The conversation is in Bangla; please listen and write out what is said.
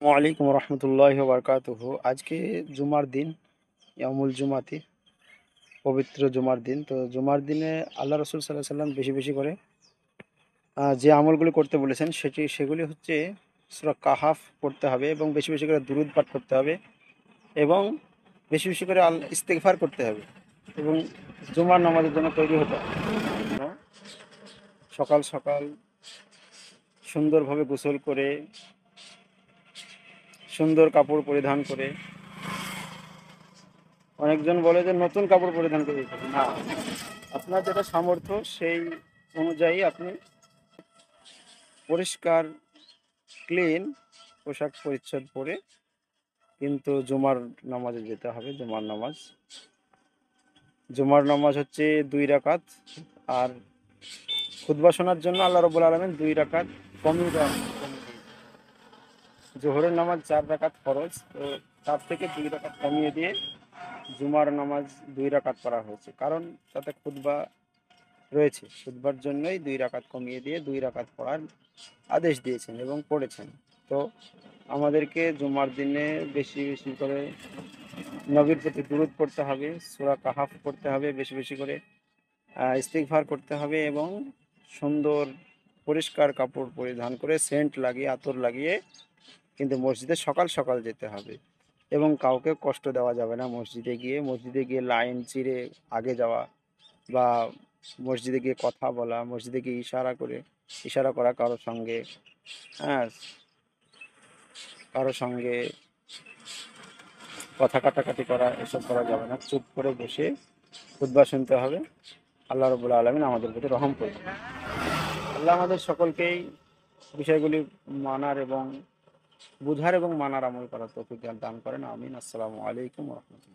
ওয়ালাইকুম রহমতুল্লাহ বারকাতুহু। আজকে জুমার দিন, ইয়ামুল জুমাতি, পবিত্র জুমার দিন। তো জুমার দিনে আল্লাহ রসুল সাল্লাহ সাল্লাম বেশি বেশি করে যে আমলগুলি করতে বলেছেন সেগুলি হচ্ছে সূরা কাহাফ পড়তে হবে এবং বেশি বেশি করে দুরূদ পাঠ করতে হবে এবং বেশি বেশি করে ইস্তেগফার করতে হবে এবং জুমার নামাজের জন্য তৈরি হতে হবে। সকাল সকাল সুন্দরভাবে গোসল করে, সুন্দর কাপড় পরিধান করে, অনেকজন বলে যে নতুন কাপড় পরিধান করে দিতে হবে। না, আপনার যেটা সামর্থ্য সেই অনুযায়ী আপনি পরিষ্কার ক্লিন পোশাক পরিচ্ছদ পরে কিন্তু জুমার নামাজে যেতে হবে। জুমার নামাজ হচ্ছে 2 রাকাত, আর খুতবা শোনার জন্য আল্লাহ রাব্বুল আলামিন 2 রাকাত কমিয়ে দেওয়া জোহরের নামাজ 4 রাকাত ফরজ, তো তার থেকে 2 রাকাত কমিয়ে দিয়ে জুমার নামাজ 2 রাকাত করা হয়েছে, কারণ তাতে খুতবা রয়েছে। খুতবার জন্যই 2 রাকাত কমিয়ে দিয়ে 2 রাকাত পড়ার আদেশ দিয়েছেন এবং পড়েছেন। তো আমাদেরকে জুমার দিনে বেশি বেশি করে নবীর প্রতি দুরূদ পড়তে হবে, সূরা কাহাফ পড়তে হবে, বেশি বেশি করে ইস্তিগফার করতে হবে এবং সুন্দর পরিষ্কার কাপড় পরিধান করে সেন্ট লাগিয়ে, আতর লাগিয়ে কিন্তু মসজিদে সকাল সকাল যেতে হবে এবং কাউকে কষ্ট দেওয়া যাবে না। মসজিদে গিয়ে লাইন চিরে আগে যাওয়া বা মসজিদে গিয়ে কথা বলা, মসজিদে গিয়ে ইশারা করা হ্যাঁ, কারো সঙ্গে কথা কাটাকাটি করা, এসব করা যাবে না। চুপ করে বসে খুতবা শুনতে হবে। আল্লাহ রাব্বুল আলামিন আমাদের প্রতি রহম করবেন। আল্লাহ আমাদের সকলকেই বিষয়গুলি মানার এবং বুঝার এবং মানার আমল করার তৌফিক দান করেন। আমিন। আসসালামু আলাইকুম ওয়া রাহমাতুল্লাহ।